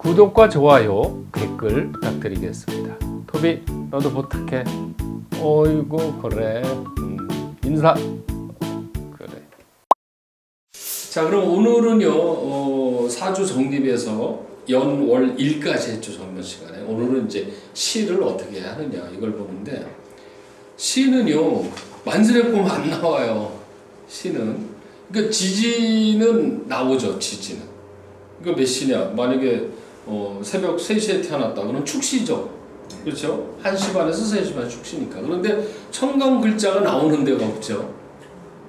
구독과 좋아요, 댓글 부탁드리겠습니다. 토비, 너도 부탁해. 어이구, 그래. 인사. 그래. 자, 그럼 오늘은요, 사주 정립에서 연, 월, 일까지 했죠, 전번 시간에. 오늘은 이제 시를 어떻게 하느냐, 이걸 보는데, 시는요, 만슬에 보면 안 나와요. 시는. 그러니까 지지는 나오죠, 지지는. 이거 몇 시냐? 만약에 새벽 3시에 태어났다. 그럼 축시죠. 그렇죠? 1시 반에서 3시 반 축시니까. 그런데 천간 글자가 나오는 데가 없죠.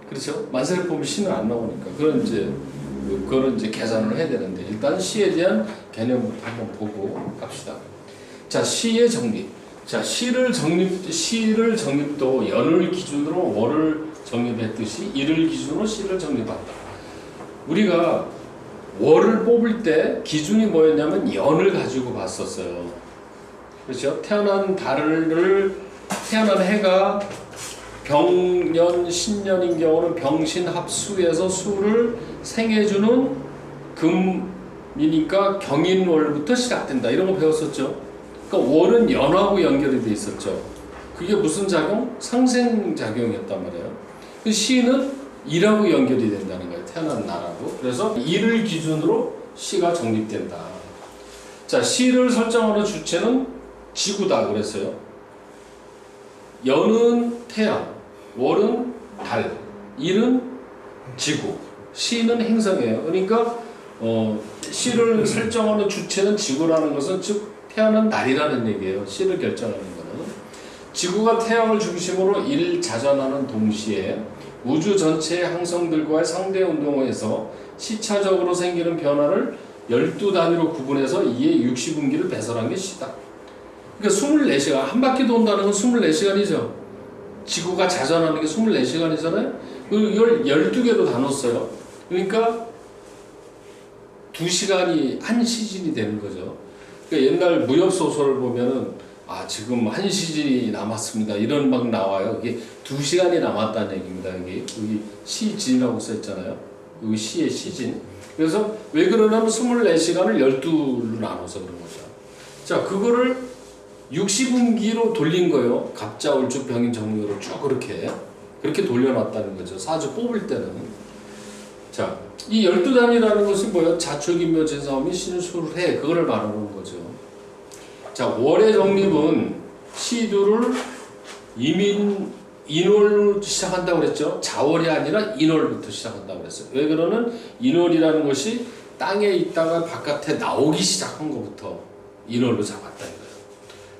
그렇죠? 만세를 보면 시는 안 나오니까. 그거는 이제 계산을 해야 되는데, 일단 시에 대한 개념부터 한번 보고 갑시다. 자, 시의 정립. 자, 시를 정립도 연을 기준으로 월을 정립했듯이 일을 기준으로 시를 정립한다. 우리가 월을 뽑을 때 기준이 뭐였냐면 연을 가지고 봤었어요. 그렇죠? 태어난 해가 병년, 신년인 경우는 병신합수에서 수를 생해주는 금이니까 경인월부터 시작된다. 이런 거 배웠었죠. 그러니까 월은 연하고 연결이 돼 있었죠. 그게 무슨 작용? 상생작용이었단 말이에요. 그 시는 일하고 연결이 된다는 거예요. 태어난 날하고. 그래서 일을 기준으로 시가 정립된다. 자, 시를 설정하는 주체는 지구다 그랬어요. 연은 태양, 월은 달, 일은 지구, 시는 행성이에요. 그러니까 시를 설정하는 주체는 지구라는 것은 즉 태어난 날이라는 얘기예요. 시를 결정하는 거는. 지구가 태양을 중심으로 일자전하는 동시에 우주 전체의 항성들과의 상대 운동에서 시차적으로 생기는 변화를 12단위로 구분해서 이에 60분기를 배설한 게 시다. 그러니까 24시간, 한 바퀴 돈다는 건 24시간이죠. 지구가 자전하는 게 24시간이잖아요. 이걸 12개로 나눴어요. 그러니까 2시간이 한 시즌이 되는 거죠. 그러니까 옛날 무협소설을 보면은 지금 한 시즌이 남았습니다. 이런 막 나와요. 이게 2시간이 남았다는 얘기입니다. 여기 시즌이라고 써있잖아요. 여기 시의 시즌. 그래서 왜 그러냐면 24시간을 12로 나눠서 그런 거죠. 자, 그거를 60분기로 돌린 거예요. 갑자, 을주, 병인, 정묘로 쭉 그렇게 돌려놨다는 거죠. 사주 뽑을 때는. 자, 이 12단이라는 것이 뭐예요? 자축인묘, 진사오미, 신술, 해. 그거를 말하는 거죠. 자, 월의 정립은 시두를 인월로 시작한다고 그랬죠. 자월이 아니라 인월부터 시작한다고 그랬어요. 왜 그러는? 인월이라는 것이 땅에 있다가 바깥에 나오기 시작한 것부터 인월로 잡았다 이거예요.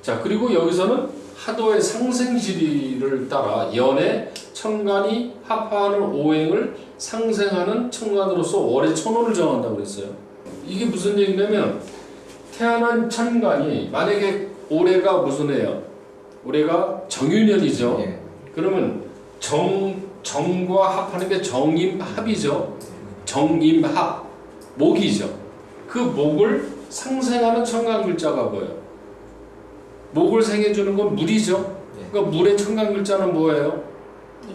자, 그리고 여기서는 하도의 상생지리를 따라 연의 천간이 합하는 오행을 상생하는 천간으로서 월의 천호를 정한다고 그랬어요. 이게 무슨 얘기냐면 태어난 천간이 만약에 올해가 무슨 해요? 올해가 정유년이죠. 네. 그러면 정과 합하는 게 정임합이죠. 정임합, 목이죠. 그 목을 상생하는 천간 글자가 뭐예요? 목을 생해주는 건 물이죠. 그러니까 물의 천간 글자는 뭐예요?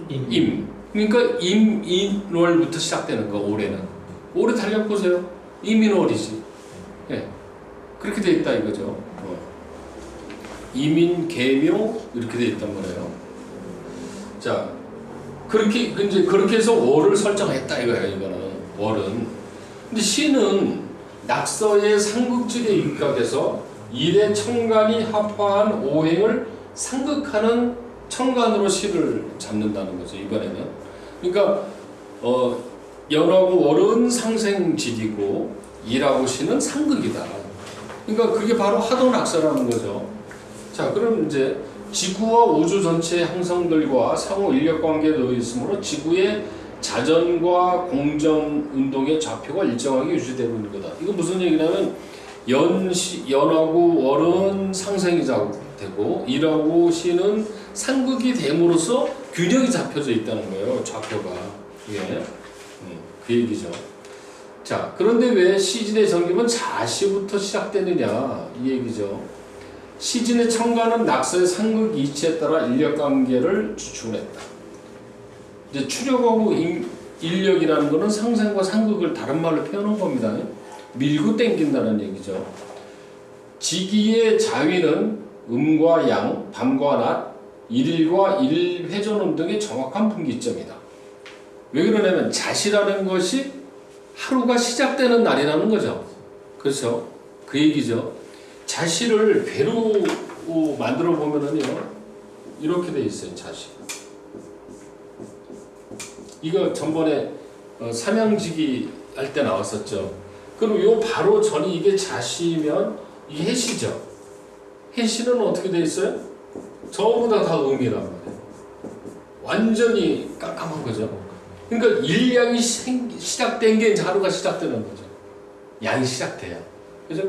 임. 그러니까 임인월부터 시작되는 거 올해는. 올해 달력 보세요. 임인월이지. 예. 그렇게 돼 있다 이거죠. 이민, 계묘 이렇게 돼 있단 말이에요. 자, 그렇게 해서 월을 설정했다 이거예요. 이거는 월은. 근데 시는 낙서의 상극질에 입각해서 일의 천간이 합화한 오행을 상극하는 천간으로 시를 잡는다는 거죠. 이번에는. 그러니까 연하고 월은 상생질이고 일하고 시는 상극이다. 그러니까 그게 바로 하도낙서라는 거죠. 자, 그럼 이제 지구와 우주 전체의 항성들과 상호 인력관계에 놓여 있으므로 지구의 자전과 공전 운동의 좌표가 일정하게 유지되고 있는 거다. 이거 무슨 얘기냐면 연하고 월은 상생이 되고 일하고 시는 상극이 됨으로써 균형이 잡혀져 있다는 거예요. 좌표가. 예. 그 얘기죠. 자, 그런데 왜 시진의 정립은 자시부터 시작되느냐 이 얘기죠. 시진의 천간은 낙서의 상극 이치에 따라 인력관계를 추출했다. 이제 추력하고 인력이라는 것은 상생과 상극을 다른 말로 표현한 겁니다. 밀고 당긴다는 얘기죠. 지기의 자위는 음과 양, 밤과 낮, 일일과 일회전음 등의 정확한 분기점이다. 왜 그러냐면 자시라는 것이 하루가 시작되는 날이라는 거죠. 그렇죠? 그 얘기죠. 자시를 배로 만들어 보면은요, 이렇게 돼 있어요. 자시. 이거 전번에 삼양지기 할 때 나왔었죠. 그럼 요 바로 전이 이게 자시면 이게 해시죠. 해시는 어떻게 돼 있어요? 전부 다 음이란 말이에요. 완전히 깜깜한 거죠. 그러니까 일양이 시작된 게 이제 하루가 시작되는 거죠. 양이 시작돼요.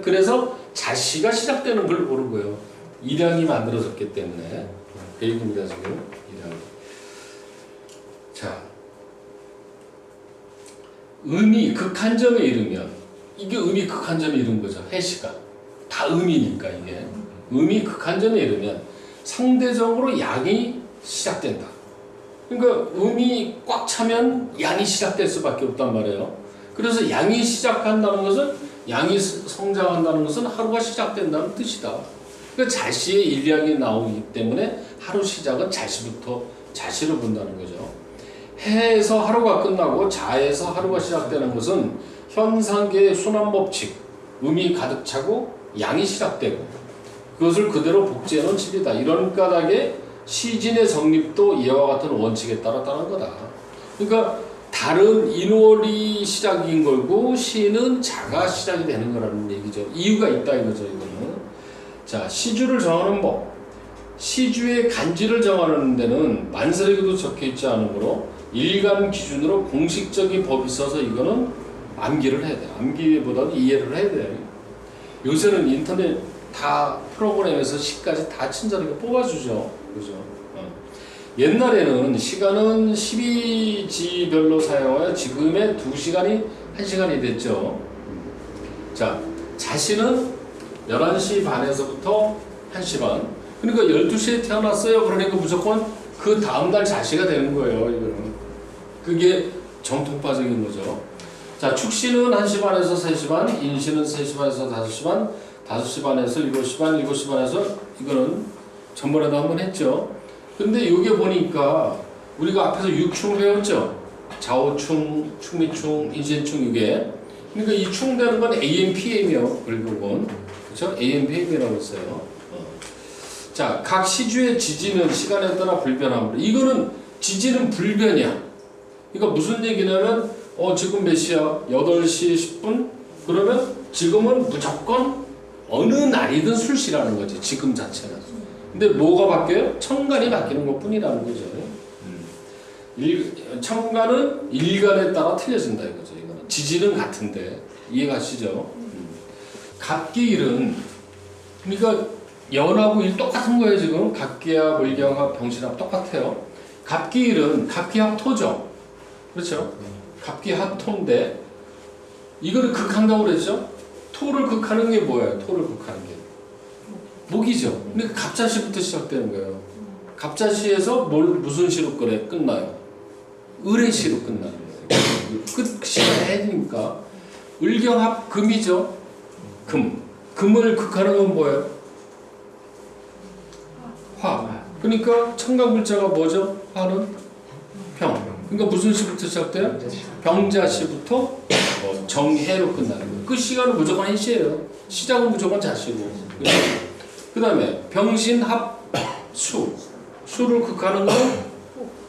그래서 자시가 시작되는 걸 모르고요. 일양이 만들어졌기 때문에 그 얘기입니다. 지금 일양. 자, 음이 극한점에 이르면 이게 음이 극한점에 이른 거죠. 해시가 다 음이니까 이게 음이 극한점에 이르면 상대적으로 양이 시작된다. 그러니까 음이 꽉 차면 양이 시작될 수밖에 없단 말이에요. 그래서 양이 시작한다는 것은 양이 성장한다는 것은 하루가 시작된다는 뜻이다. 그러니까 자시의 일양이 나오기 때문에 하루 시작은 자시부터 자시로 본다는 거죠. 해에서 하루가 끝나고 자에서 하루가 시작되는 것은 현상계의 순환법칙, 음이 가득 차고 양이 시작되고 그것을 그대로 복제해 놓은 칠이다. 이런 까닭에 시진의 성립도 이와 같은 원칙에 따라 따른 거다. 그러니까 다른 인월이 시작인 거고 시는 자가 시작이 되는 거라는 얘기죠. 이유가 있다 이거죠. 이거는. 자, 시주를 정하는 법. 시주의 간지를 정하는 데는 만설에게도 적혀 있지 않으므로 일간 기준으로 공식적인 법이 있어서 이거는 암기를 해야 돼. 암기보다는 이해를 해야 돼. 요새는 인터넷 다 프로그램에서 시까지 다 친절하게 뽑아주죠. 그죠? 옛날에는 시간은 12지별로 사용하여 지금의 2시간이 1시간이 됐죠. 자, 자시는 11시 반에서부터 1시 반. 그러니까 12시에 태어났어요. 그러니까 무조건 그 다음날 자시가 되는 거예요. 이거는. 그게 정통파적인 거죠. 자, 축시는 1시 반에서 3시 반, 인시는 3시 반에서 5시 반, 5시 반에서 7시 반, 7시 반에서 이거는 전번에도 한번 했죠. 근데 여기 보니까 우리가 앞에서 6충 배웠죠. 좌우충, 충미충, 인신충 이게. 그러니까 이 충되는 건 AM, PM이요. 결국은. 그렇죠? AM, PM이라고 했어요. 자, 각 시주의 지지는 시간에 따라 불변하므로 이거는 지지는 불변이야. 그러니까 무슨 얘기냐면 지금 몇 시야? 8시 10분? 그러면 지금은 무조건 어느 날이든 술시라는 거지. 지금 자체는. 근데 뭐가 바뀌어요? 천간이 바뀌는 것 뿐이라는 거죠. 천간은 일간에 따라 틀려진다 이거죠. 이거는. 지지는 같은데 이해가시죠? 갑기일은 그러니까 연하고 일 똑같은 거예요. 지금 갑기합, 을경합, 병신합 똑같아요. 갑기일은 갑기합토죠. 그렇죠? 갑기합토인데 이거를 극한다고 그랬죠? 토를 극하는 게 뭐예요? 토를 극하는 게 목이죠. 근데 갑자시부터 시작되는 거예요. 갑자시에서 무슨 시로 끝나요? 을의 시로 끝나요. 끝시가 해니까 을경합 금이죠. 금을 극하는 건 뭐예요? 화. 그러니까 청강불자가 뭐죠? 화는 병. 그러니까 무슨 시부터 시작돼요? 병자시부터 정해로 끝나는 거예요. 그 시간은 무조건 해시예요. 시작은 무조건 자시고. 그 다음에 병신합 수. 수를 극하는 건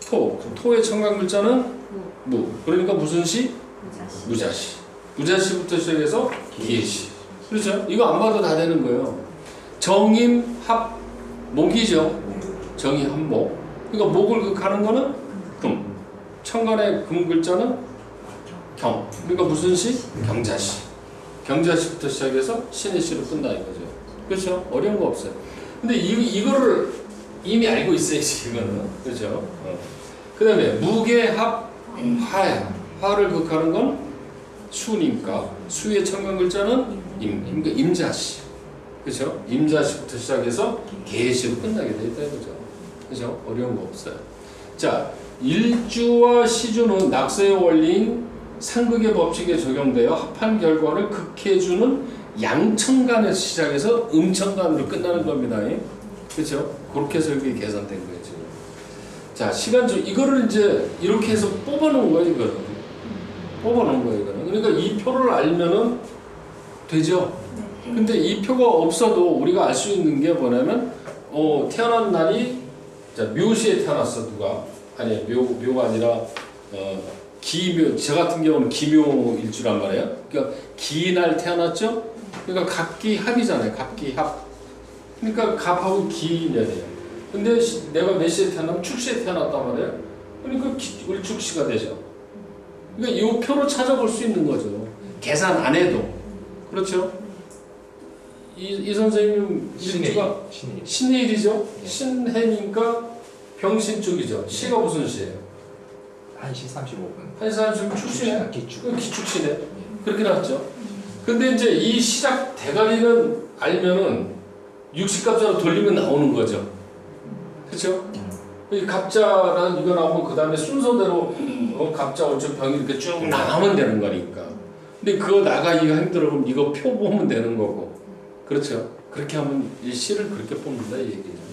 토. 토의 청강불자는 무. 그러니까 무슨 시? 무자시. 무자시부터 시작해서 기해시. 그렇죠? 이거 안 봐도 다 되는 거예요. 정임합 목이죠. 정임합목. 그러니까 목을 극하는 거는 금. 천간의 금 글자는 경. 그러니까 무슨 시? 경자시. 경자시부터 시작해서 신의 시로 끝나 이거죠. 그렇죠? 어려운 거 없어요. 근데 이거를 이미 알고 있어야지 이거는. 그렇죠? 그 다음에 무게합 화야. 화를 극하는 건 수니까 수의 천간 글자는 그러니까 임자시. 그렇죠? 임자시부터 시작해서 개시로 끝나게 돼 있다 이거죠. 그렇죠? 어려운 거 없어요. 자, 일주와 시주는 낙서의 원리인 상극의 법칙에 적용되어 합한 결과를 극해주는 양천간에서 시작해서 음천간으로 끝나는 겁니다. 그렇죠? 그렇게 해서 이게 계산된 거예요. 지금. 자, 시간적 이거를 이제 이렇게 해서 뽑아놓은 거예요. 이거는 뽑아놓은 거예요. 이거는. 그러니까 이 표를 알면은 되죠. 근데 이 표가 없어도 우리가 알 수 있는 게 뭐냐면 태어난 날이 자, 묘시에 태어났어 누가 아니 묘가 아니라 기묘 저 같은 경우는 기묘일 줄란 말이에요. 그러니까 기날 태어났죠. 그러니까 갑기합이잖아요. 갑기합. 그러니까 갑하고 기년이에요. 근데 내가 몇 시에 태어나면 축시에 태어났단 말이에요. 그러니까 을축시가 되죠. 그러니까 이 표로 찾아볼 수 있는 거죠. 계산 안 해도. 그렇죠? 이 선생님 일주가 신해일이죠. 신해니까 병신 쪽이죠. 시가 무슨 시예요? 1시 35분. 1시 35분 축시네. 기축시네. 예. 그렇게 나왔죠. 근데 이제 이 시작 대가리는 알면은 육식갑자로 돌리면 나오는 거죠. 그렇죠? 이 갑자라는 이거 나오면 그 다음에 순서대로 갑자, 월척, 병이 이렇게 쭉 나가면 되는 거니까. 근데 그거 나가기가 힘들어 그럼 이거 표 보면 되는 거고. 그렇죠? 그렇게 하면 이 시를 그렇게 뽑는다 이 얘기죠.